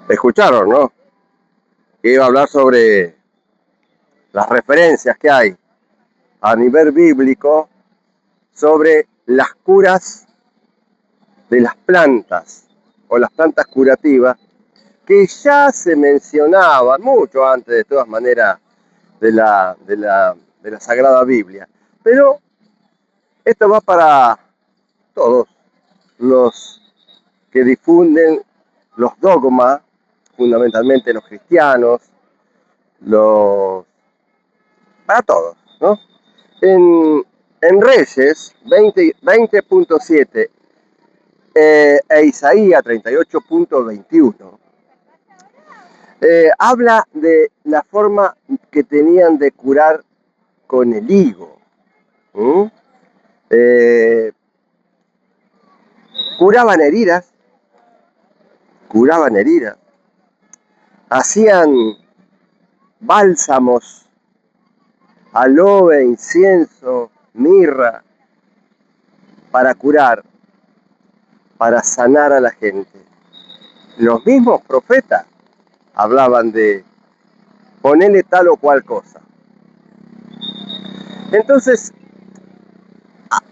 Escucharon, ¿no? Que iba a hablar sobre las referencias que hay a nivel bíblico sobre las curas de las plantas o las plantas curativas que ya se mencionaban mucho antes, de todas maneras, de la Sagrada Biblia. Pero esto va para todos los que difunden los dogmas, fundamentalmente los cristianos, para todos, ¿no? En Reyes 20.7 e Isaías 38.21 habla de la forma que tenían de curar con el higo. Curaban heridas, hacían bálsamos, aloe, incienso, mirra, para curar, para sanar a la gente. Los mismos profetas hablaban de ponerle tal o cual cosa. Entonces,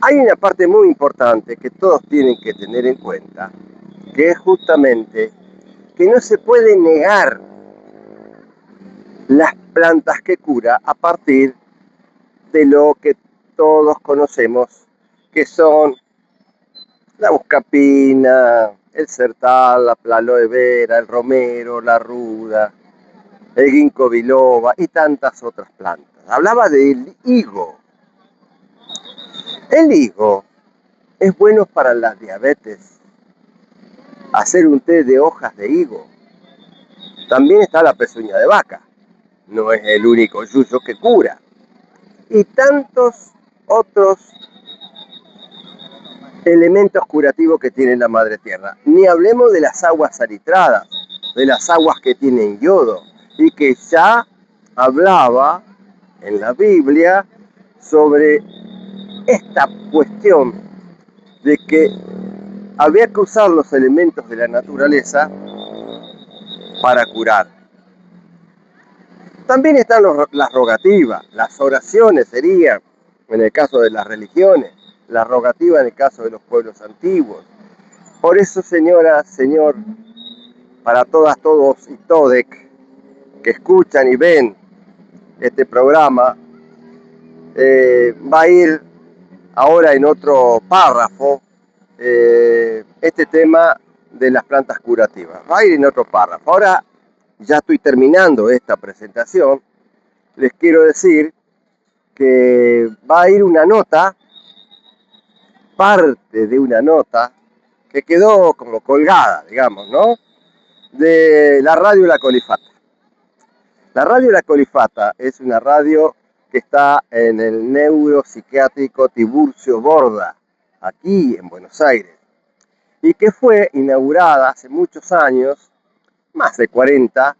hay una parte muy importante que todos tienen que tener en cuenta, que es justamente que no se puede negar las plantas que cura a partir de lo que todos conocemos, que son la buscapina, el sertal, la aloe vera, el romero, la ruda, el ginkgo biloba y tantas otras plantas. Hablaba del higo. El higo es bueno para la diabetes. Hacer un té de hojas de higo. También está la pezuña de vaca. No es el único yuyo que cura. Y tantos otros elementos curativos que tiene la madre tierra. Ni hablemos de las aguas salitradas, de las aguas que tienen yodo, y que ya hablaba en la Biblia sobre esta cuestión de que había que usar los elementos de la naturaleza para curar. También están las rogativas, las oraciones serían, en el caso de las religiones, la rogativa en el caso de los pueblos antiguos. Por eso, señora, señor, para todas, todos y todec que escuchan y ven este programa, va a ir ahora en otro párrafo este tema de las plantas curativas. Va a ir en otro párrafo. Ahora ya estoy terminando esta presentación. Les quiero decir que va a ir una nota, parte de una nota, que quedó como colgada, digamos, ¿no? De la radio La Colifata. La radio La Colifata es una radio que está en el neuropsiquiátrico Tiburcio Borda, aquí en Buenos Aires, y que fue inaugurada hace muchos años, más de 40,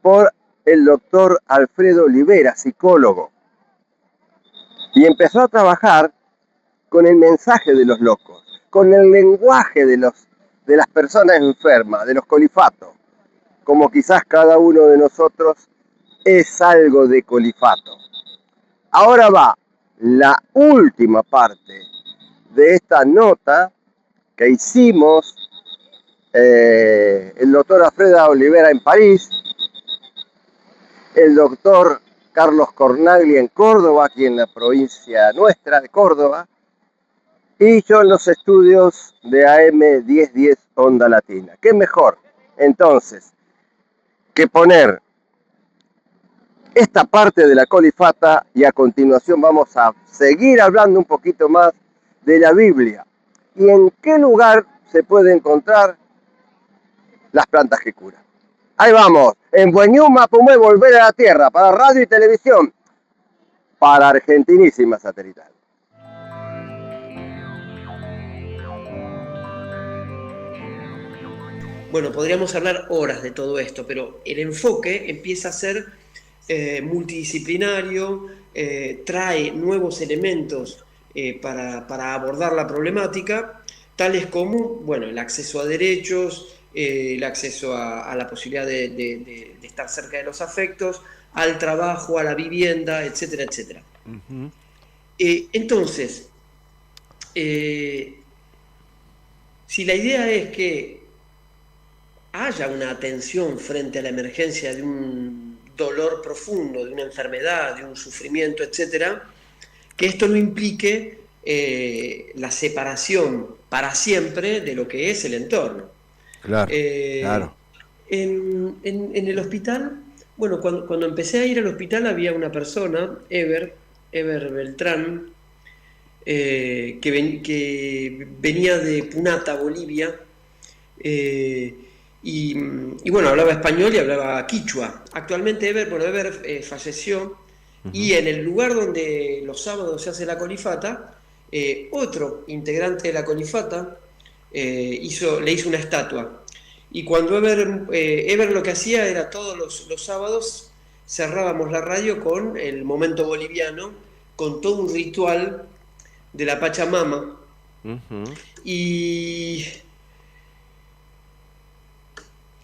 por el doctor Alfredo Olivera, psicólogo, y empezó a trabajar con el mensaje de los locos, con el lenguaje de las personas enfermas, de los colifatos, como quizás cada uno de nosotros es algo de colifato. Ahora va la última parte de esta nota que hicimos el doctor Alfredo Olivera en París, el doctor Carlos Cornaglia en Córdoba, aquí en la provincia nuestra de Córdoba, y yo en los estudios de AM 1010 Onda Latina. ¿Qué mejor, entonces, que poner esta parte de la colifata y a continuación vamos a seguir hablando un poquito más de la Biblia y en qué lugar se puede encontrar las plantas que curan? Ahí vamos, en Bueñuma, Pumé, Volver a la Tierra, para radio y televisión, para Argentinísima Satelital. Bueno, podríamos hablar horas de todo esto, pero el enfoque empieza a ser multidisciplinario, trae nuevos elementos para abordar la problemática, tales como, bueno, el acceso a derechos, el acceso a la posibilidad de estar cerca de los afectos, al trabajo, a la vivienda, etcétera, etcétera. Ujú. Entonces, eh, si la idea es que haya una atención frente a la emergencia de un dolor profundo, de una enfermedad, de un sufrimiento, etcétera, que esto no implique la separación para siempre de lo que es el entorno. Claro, Eh, claro. en el hospital, bueno, cuando empecé a ir al hospital había una persona, Ever Beltrán, que venía de Punata, Bolivia, eh, y bueno, hablaba español y hablaba quichua. Actualmente Ever falleció, Ujú. y en el lugar donde los sábados se hace la colifata, otro integrante de la colifata le hizo una estatua. Y cuando Ever lo que hacía era todos los sábados cerrábamos la radio con el momento boliviano, con todo un ritual de la Pachamama. Ujú. Y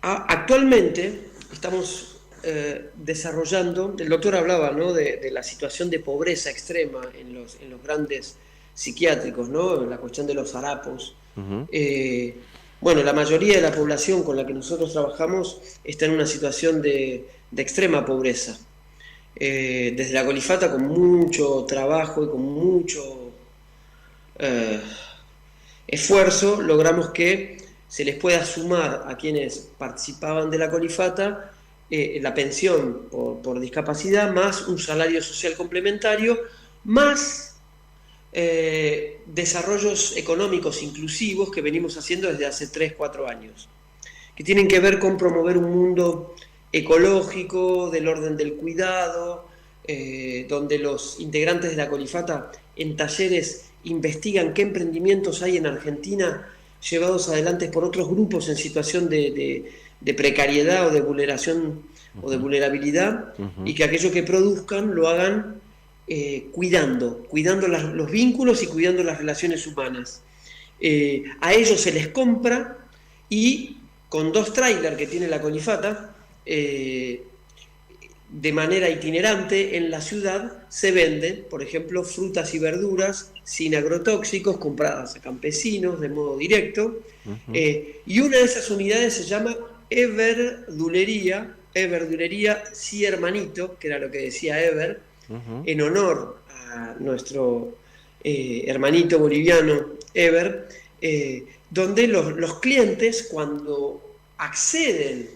actualmente estamos desarrollando, el doctor hablaba, ¿no?, de la situación de pobreza extrema en los grandes psiquiátricos, ¿no?, la cuestión de los harapos. Ujú. Eh, bueno, la mayoría de la población con la que nosotros trabajamos está en una situación de extrema pobreza. Desde la colifata, con mucho trabajo y con mucho eh, esfuerzo, logramos que se les pueda sumar a quienes participaban de la colifata la pensión por discapacidad, más un salario social complementario, más desarrollos económicos inclusivos que venimos haciendo desde hace 3 4 años, que tienen que ver con promover un mundo ecológico, del orden del cuidado, donde los integrantes de la colifata en talleres investigan qué emprendimientos hay en Argentina llevados adelante por otros grupos en situación de precariedad o de vulneración o de Ujú. vulnerabilidad, y Ujú. que aquello que produzcan lo hagan cuidando los vínculos y cuidando las relaciones humanas. A ellos se les compra, y con 2 trailers que tiene la colifata, de manera itinerante en la ciudad se venden, por ejemplo, frutas y verduras sin agrotóxicos, compradas a campesinos de modo directo, Ujú. y una de esas unidades se llama Everdulería Sí Hermanito, que era lo que decía Ever, Ujú. en honor a nuestro hermanito boliviano Ever, donde los clientes, cuando acceden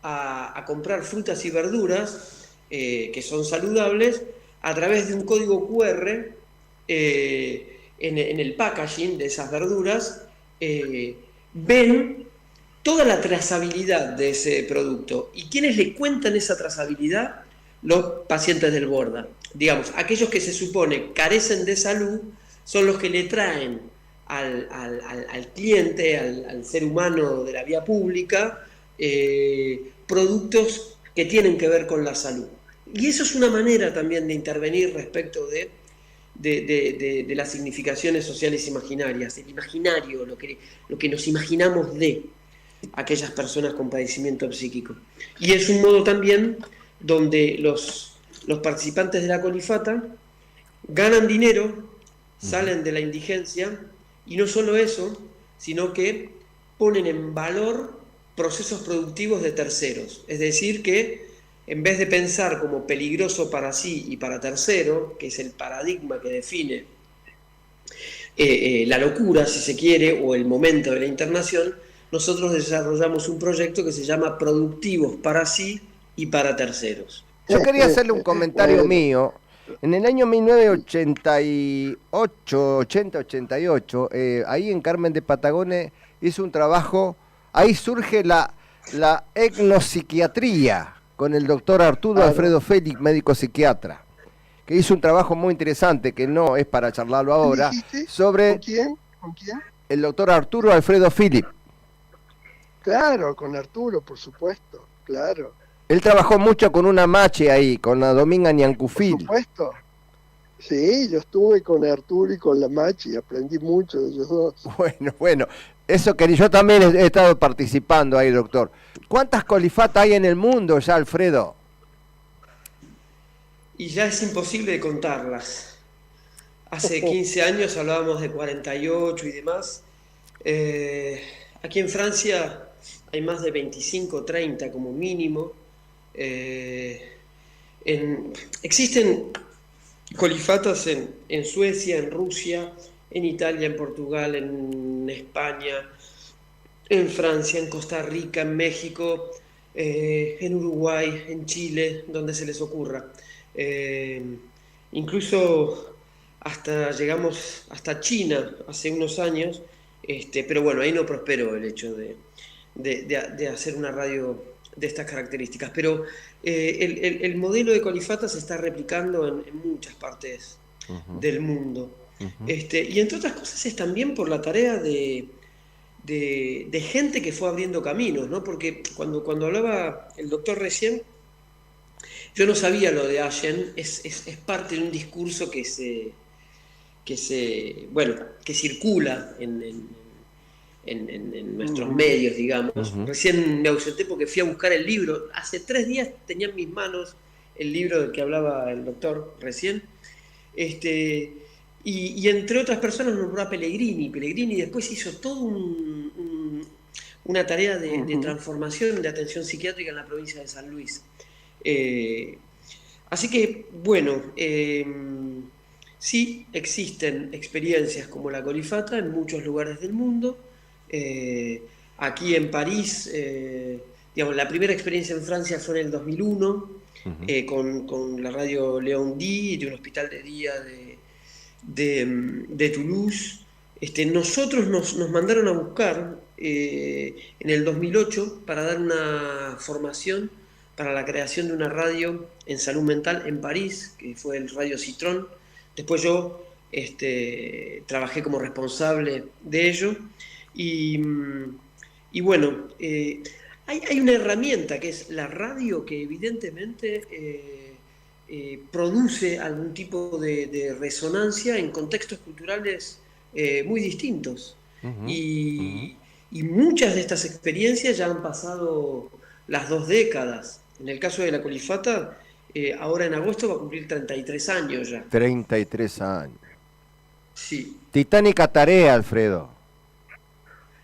a comprar frutas y verduras que son saludables, a través de un código QR en el packaging de esas verduras, ven toda la trazabilidad de ese producto. ¿Y quiénes le cuentan esa trazabilidad? Los pacientes del BORDA. Digamos, aquellos que se supone carecen de salud son los que le traen al cliente, al ser humano de la vía pública, productos que tienen que ver con la salud. Y eso es una manera también de intervenir respecto de las significaciones sociales imaginarias, el imaginario, lo que nos imaginamos de aquellas personas con padecimiento psíquico. Y es un modo también donde los participantes de la colifata ganan dinero, Ujú. salen de la indigencia, y no solo eso, sino que ponen en valor procesos productivos de terceros. Es decir, que en vez de pensar como peligroso para sí y para tercero, que es el paradigma que define la locura, si se quiere, o el momento de la internación, nosotros desarrollamos un proyecto que se llama Productivos para sí y para terceros. Yo quería hacerle un comentario Bueno, mío. En el año 1988, 80-88, ahí en Carmen de Patagones hizo un trabajo, ahí surge la etnopsiquiatría con el doctor Arturo claro. Alfredo Félix, médico psiquiatra, que hizo un trabajo muy interesante, que no es para charlarlo ¿Quién ahora, dijiste? ¿Con sobre quién? ¿Con quién? el doctor Arturo Alfredo Philip. Claro, con Arturo, por supuesto. Claro, Él trabajó mucho con una mache ahí, con la Dominga por Ñancufil. supuesto. Sí, yo estuve con Arturo y con la Machi, aprendí mucho de ellos dos. Bueno, eso que yo también he estado participando ahí, doctor. ¿Cuántas colifatas hay en el mundo ya, Alfredo? Y ya es imposible de contarlas. Hace 15 años hablábamos de 48 y demás. Eh, Aquí en Francia hay más de 25, 30 como mínimo. Eh, Existen colifatas en Suecia, en Rusia, en Italia, en Portugal, en España, en Francia, en Costa Rica, en México, en Uruguay, en Chile, donde se les ocurra. Eh, Incluso hasta llegamos hasta China hace unos años, pero bueno, ahí no prosperó el hecho de hacer una radio de estas características. Pero el modelo de colifata se está replicando en muchas partes Ujú, del mundo. ujú. Y entre otras cosas es también por la tarea de gente que fue abriendo caminos, ¿no? Porque cuando hablaba el doctor recién, yo no sabía lo de Allen, es parte de un discurso bueno, que circula en nuestros Ujú. medios, digamos. Ujú. Recién me ausenté porque fui a buscar el libro. Hace 3 días tenía en mis manos el libro del que hablaba el doctor recién. Este, y entre otras personas nombró a Pellegrini. Pellegrini después hizo todo una tarea de Ujú. transformación de atención psiquiátrica en la provincia de San Luis. Eh, Así que, bueno, sí existen experiencias como la colifata en muchos lugares del mundo. Eh, Aquí en París, digamos, la primera experiencia en Francia fue en el 2001, Ujú. con la radio Léon D de un hospital de día de Toulouse. Nosotros nos mandaron a buscar en el 2008 para dar una formación para la creación de una radio en salud mental en París, que fue el Radio Citron. Después yo trabajé como responsable de ello. Y, y bueno, hay una herramienta que es la radio que evidentemente produce algún tipo de resonancia en contextos culturales muy distintos. Ujú, ujú. Y, y muchas de estas experiencias ya han pasado las 2 décadas. En el caso de la colifata, ahora en agosto va a cumplir 33 años ya. 33 años. Sí. Titánica tarea, Alfredo.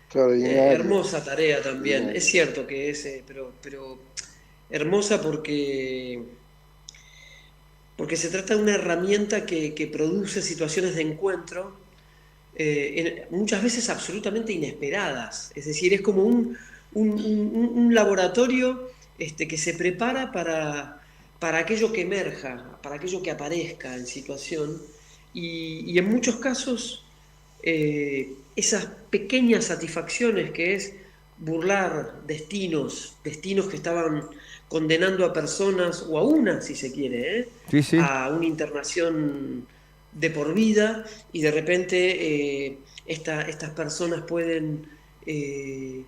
Extraordinario, Hermosa tarea también. Es extraordinario. cierto que es, pero hermosa porque se trata de una herramienta que produce situaciones de encuentro muchas veces absolutamente inesperadas. Es decir, es como un laboratorio que se prepara para aquello que emerja, para aquello que aparezca en situación. Y en muchos casos, esas pequeñas satisfacciones que es burlar destinos que estaban condenando a personas, o a una, si se quiere, Sí, sí. a una internación de por vida, y de repente estas personas pueden eh,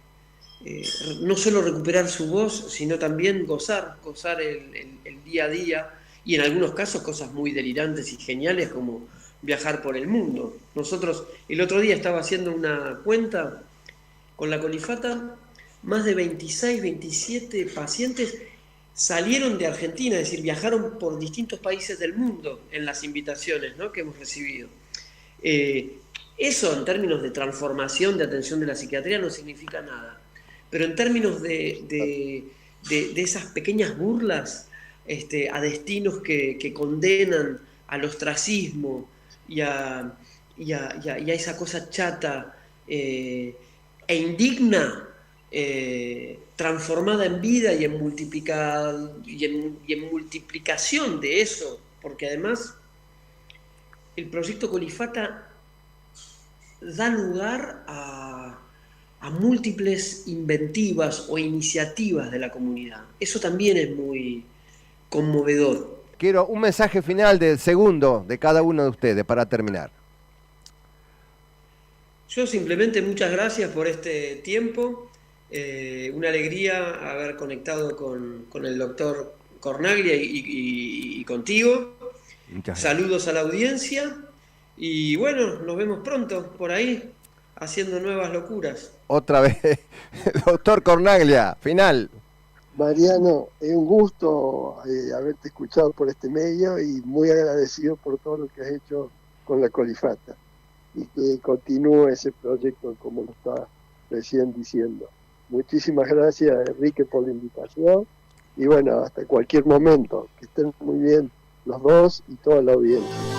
eh, no solo recuperar su voz, sino también gozar el día a día, y en algunos casos cosas muy delirantes y geniales como viajar por el mundo. Nosotros el otro día estaba haciendo una cuenta con la colifata, más de 26, 27 pacientes salieron de Argentina, es decir, viajaron por distintos países del mundo en las invitaciones, ¿no?, que hemos recibido. Eh, Eso en términos de transformación de atención de la psiquiatría no significa nada, pero en términos de esas pequeñas burlas a destinos que condenan al ostracismo y a esa cosa chata e indigna, transformada en vida y en multiplicación de eso, porque además el proyecto Colifata da lugar a múltiples inventivas o iniciativas de la comunidad. Eso también es muy conmovedor. Quiero un mensaje final del segundo de cada uno de ustedes para terminar. Yo simplemente muchas gracias por este tiempo, una alegría haber conectado con el doctor Cornaglia y contigo. Muchas gracias. Saludos a la audiencia y bueno, nos vemos pronto por ahí haciendo nuevas locuras. Otra vez, doctor Cornaglia, final. Mariano, es un gusto haberte escuchado por este medio y muy agradecido por todo lo que has hecho con la Colifata y que continúe ese proyecto como lo estaba recién diciendo. Muchísimas gracias, Enrique, por la invitación y bueno, hasta cualquier momento. Que estén muy bien los dos y toda la audiencia.